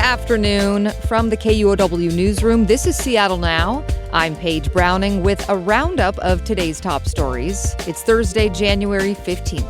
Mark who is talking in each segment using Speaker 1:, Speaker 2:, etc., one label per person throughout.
Speaker 1: afternoon from the KUOW newsroom. This is Seattle Now. I'm Paige Browning with a roundup of today's top stories. It's Thursday, January 15th.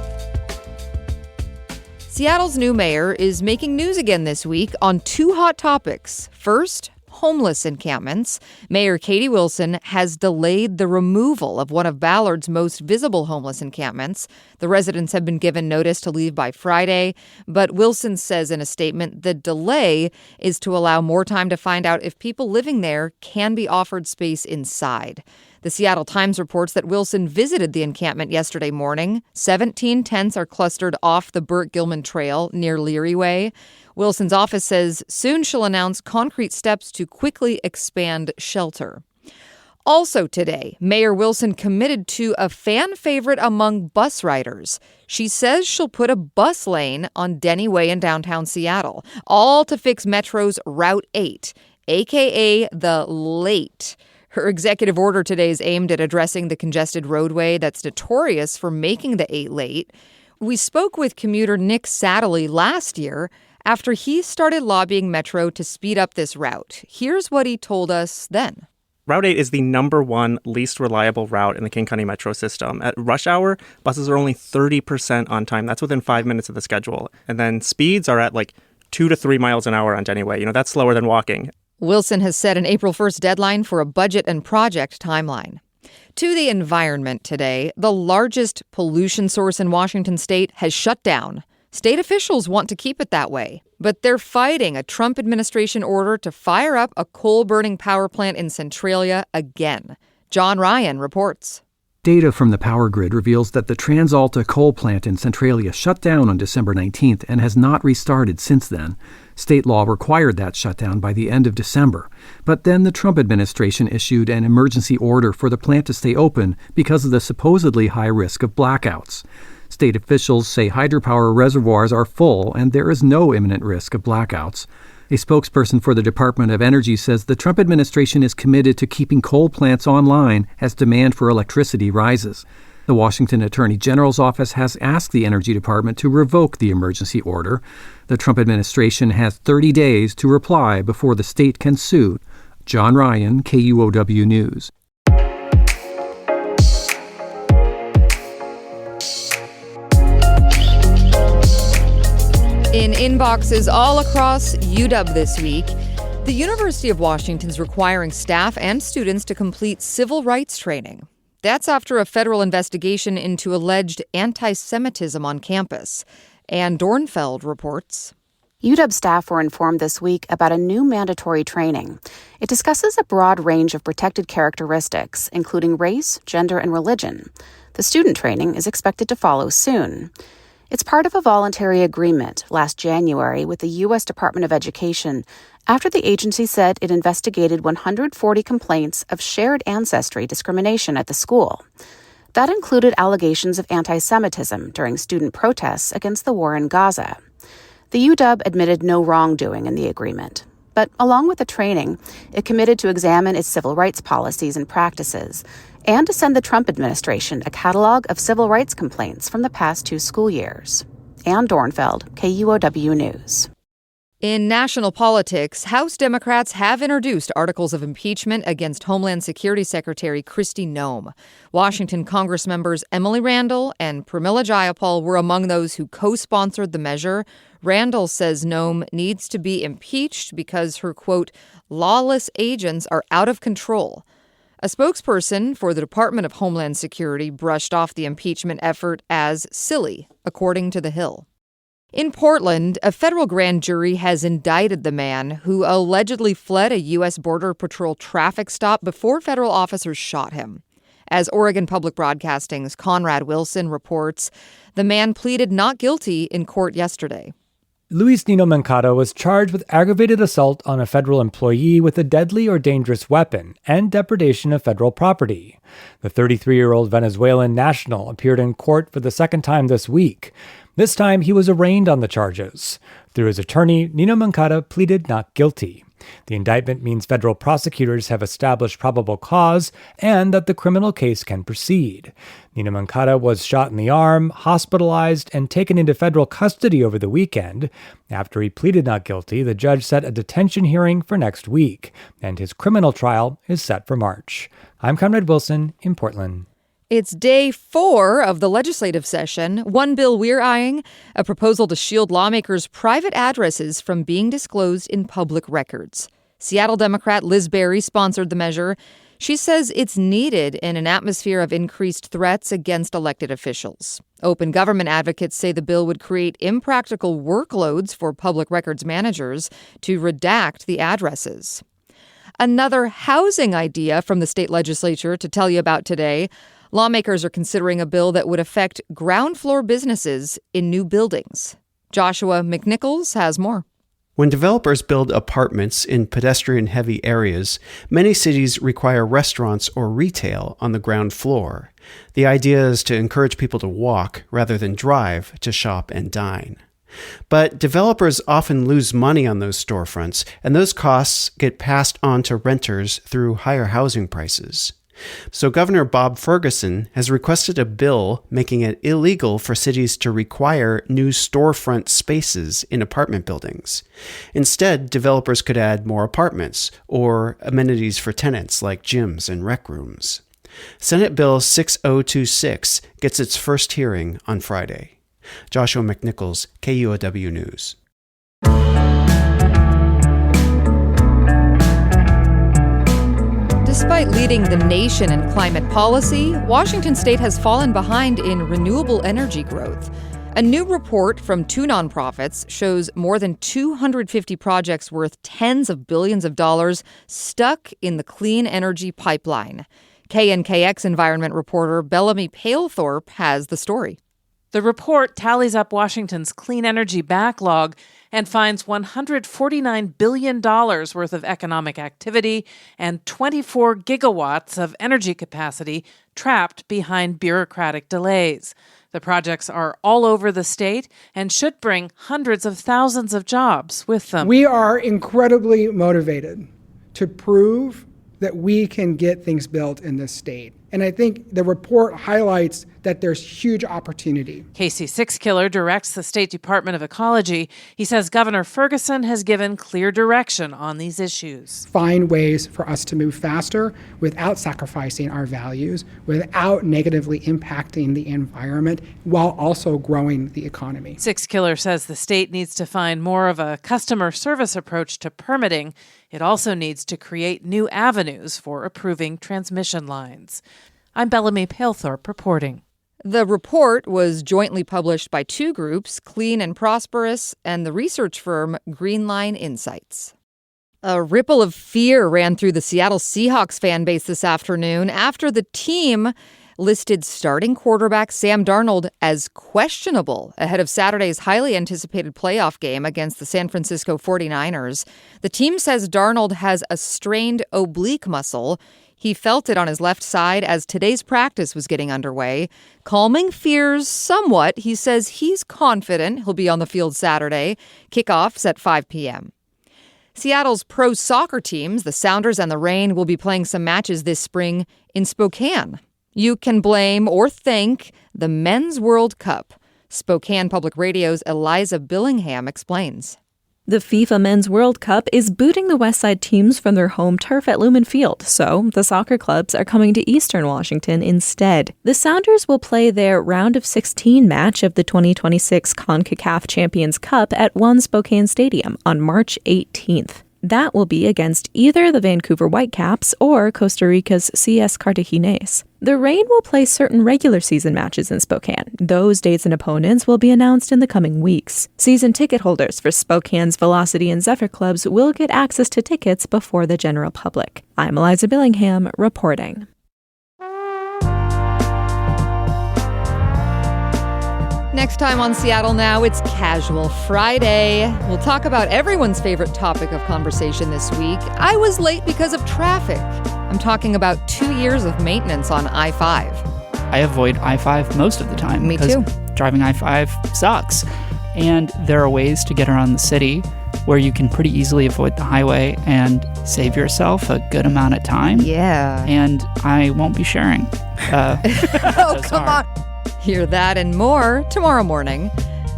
Speaker 1: Seattle's new mayor is making news again this week on two hot topics. First, homeless encampments. Mayor Katie Wilson has delayed the removal of one of Ballard's most visible homeless encampments. The residents have been given notice to leave by Friday, but Wilson says in a statement the delay is to allow more time to find out if people living there can be offered space inside. The Seattle Times reports that Wilson visited the encampment yesterday morning. 17 tents are clustered off the Burt Gilman Trail near Leary Way. Wilson's office says soon she'll announce concrete steps to quickly expand shelter. Also today, Mayor Wilson committed to a fan favorite among bus riders. She says she'll put a bus lane on Denny Way in downtown Seattle, all to fix Metro's Route 8, a.k.a. the Late. Her executive order today is aimed at addressing the congested roadway that's notorious for making the 8 late. We spoke with commuter Nick Satterley last year after he started lobbying Metro to speed up this route. Here's what he told us then.
Speaker 2: Route 8 is the number one least reliable route in the King County Metro system. At rush hour, buses are only 30% on time. That's within 5 minutes of the schedule. And then speeds are at 2 to 3 miles an hour on Denny Way. That's slower than walking.
Speaker 1: Wilson has set an April 1st deadline for a budget and project timeline. To the environment today, the largest pollution source in Washington state has shut down. State officials want to keep it that way, but they're fighting a Trump administration order to fire up a coal-burning power plant in Centralia again. John Ryan reports.
Speaker 3: Data from the power grid reveals that the TransAlta coal plant in Centralia shut down on December 19th and has not restarted since then. State law required that shutdown by the end of December. But then the Trump administration issued an emergency order for the plant to stay open because of the supposedly high risk of blackouts. State officials say hydropower reservoirs are full and there is no imminent risk of blackouts. A spokesperson for the Department of Energy says the Trump administration is committed to keeping coal plants online as demand for electricity rises. The Washington Attorney General's office has asked the Energy Department to revoke the emergency order. The Trump administration has 30 days to reply before the state can sue. John Ryan, KUOW News.
Speaker 1: In inboxes all across UW this week, the University of Washington is requiring staff and students to complete civil rights training. That's after a federal investigation into alleged antisemitism on campus. Ann Dornfeld reports.
Speaker 4: UW staff were informed this week about a new mandatory training. It discusses a broad range of protected characteristics, including race, gender, and religion. The student training is expected to follow soon. It's part of a voluntary agreement last January with the U.S. Department of Education after the agency said it investigated 140 complaints of shared ancestry discrimination at the school. That included allegations of anti-Semitism during student protests against the war in Gaza. The UW admitted no wrongdoing in the agreement, but along with the training, it committed to examine its civil rights policies and practices and to send the Trump administration a catalog of civil rights complaints from the past 2 school years. Ann Dornfeld, KUOW News.
Speaker 1: In national politics, House Democrats have introduced articles of impeachment against Homeland Security Secretary Kristi Noem. Washington Congress members Emily Randall and Pramila Jayapal were among those who co-sponsored the measure. Randall says Noem needs to be impeached because her, quote, lawless agents are out of control. A spokesperson for the Department of Homeland Security brushed off the impeachment effort as silly, according to The Hill. In Portland, a federal grand jury has indicted the man who allegedly fled a U.S. Border Patrol traffic stop before federal officers shot him. As Oregon Public Broadcasting's Conrad Wilson reports, the man pleaded not guilty in court yesterday.
Speaker 5: Luis Nino Mancata was charged with aggravated assault on a federal employee with a deadly or dangerous weapon and depredation of federal property. The 33-year-old Venezuelan national appeared in court for the second time this week. This time, he was arraigned on the charges. Through his attorney, Nino Mancata pleaded not guilty. The indictment means federal prosecutors have established probable cause and that the criminal case can proceed. Nina Moncada was shot in the arm, hospitalized, and taken into federal custody over the weekend. After he pleaded not guilty, the judge set a detention hearing for next week, and his criminal trial is set for March. I'm Conrad Wilson in Portland.
Speaker 1: It's day 4 of the legislative session. One bill we're eyeing, a proposal to shield lawmakers' private addresses from being disclosed in public records. Seattle Democrat Liz Berry sponsored the measure. She says it's needed in an atmosphere of increased threats against elected officials. Open government advocates say the bill would create impractical workloads for public records managers to redact the addresses. Another housing idea from the state legislature to tell you about today. Lawmakers are considering a bill that would affect ground floor businesses in new buildings. Joshua McNichols has more.
Speaker 6: When developers build apartments in pedestrian-heavy areas, many cities require restaurants or retail on the ground floor. The idea is to encourage people to walk rather than drive to shop and dine. But developers often lose money on those storefronts, and those costs get passed on to renters through higher housing prices. So Governor Bob Ferguson has requested a bill making it illegal for cities to require new storefront spaces in apartment buildings. Instead, developers could add more apartments or amenities for tenants like gyms and rec rooms. Senate Bill 6026 gets its first hearing on Friday. Joshua McNichols, KUOW News.
Speaker 1: Despite leading the nation in climate policy, Washington state has fallen behind in renewable energy growth. A new report from 2 nonprofits shows more than 250 projects worth tens of billions of dollars stuck in the clean energy pipeline. KNKX environment reporter Bellamy Palethorpe has the story.
Speaker 7: The report tallies up Washington's clean energy backlog and finds $149 billion worth of economic activity and 24 gigawatts of energy capacity trapped behind bureaucratic delays. The projects are all over the state and should bring hundreds of thousands of jobs with them.
Speaker 8: We are incredibly motivated to prove that we can get things built in this state. And I think the report highlights that there's huge opportunity.
Speaker 7: Casey Sixkiller directs the State Department of Ecology. He says Governor Ferguson has given clear direction on these issues.
Speaker 8: Find ways for us to move faster without sacrificing our values, without negatively impacting the environment, while also growing the economy.
Speaker 7: Sixkiller says the state needs to find more of a customer service approach to permitting. It also needs to create new avenues for approving transmission lines. I'm Bellamy Palethorpe reporting.
Speaker 1: The report was jointly published by 2 groups, Clean and Prosperous and the research firm Greenline Insights. A ripple of fear ran through the Seattle Seahawks fan base this afternoon after the team listed starting quarterback Sam Darnold as questionable ahead of Saturday's highly anticipated playoff game against the San Francisco 49ers. The team says Darnold has a strained oblique muscle. He felt it on his left side as today's practice was getting underway. Calming fears somewhat, he says he's confident he'll be on the field Saturday. Kickoff's at 5 p.m. Seattle's pro soccer teams, the Sounders and the Reign, will be playing some matches this spring in Spokane. You can blame or thank the Men's World Cup. Spokane Public Radio's Eliza Billingham explains.
Speaker 9: The FIFA Men's World Cup is booting the Westside teams from their home turf at Lumen Field, so the soccer clubs are coming to Eastern Washington instead. The Sounders will play their round of 16 match of the 2026 CONCACAF Champions Cup at One Spokane Stadium on March 18th. That will be against either the Vancouver Whitecaps or Costa Rica's CS Cartaginés. The Reign will play certain regular season matches in Spokane. Those dates and opponents will be announced in the coming weeks. Season ticket holders for Spokane's Velocity and Zephyr clubs will get access to tickets before the general public. I'm Eliza Billingham reporting.
Speaker 1: Next time on Seattle Now, it's Casual Friday. We'll talk about everyone's favorite topic of conversation this week. I was late because of traffic. I'm talking about 2 years of maintenance on I-5.
Speaker 10: I avoid I-5 most of the time.
Speaker 1: Me
Speaker 10: because
Speaker 1: too.
Speaker 10: Driving I-5 sucks. And there are ways to get around the city where you can pretty easily avoid the highway and save yourself a good amount of time.
Speaker 1: Yeah.
Speaker 10: And I won't be sharing.
Speaker 1: Oh, come on. Hear that and more tomorrow morning.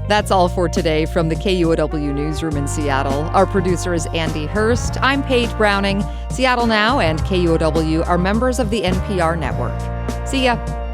Speaker 1: That's all for today from the KUOW Newsroom in Seattle. Our producer is Andy Hurst. I'm Paige Browning. Seattle Now and KUOW are members of the NPR network. See ya.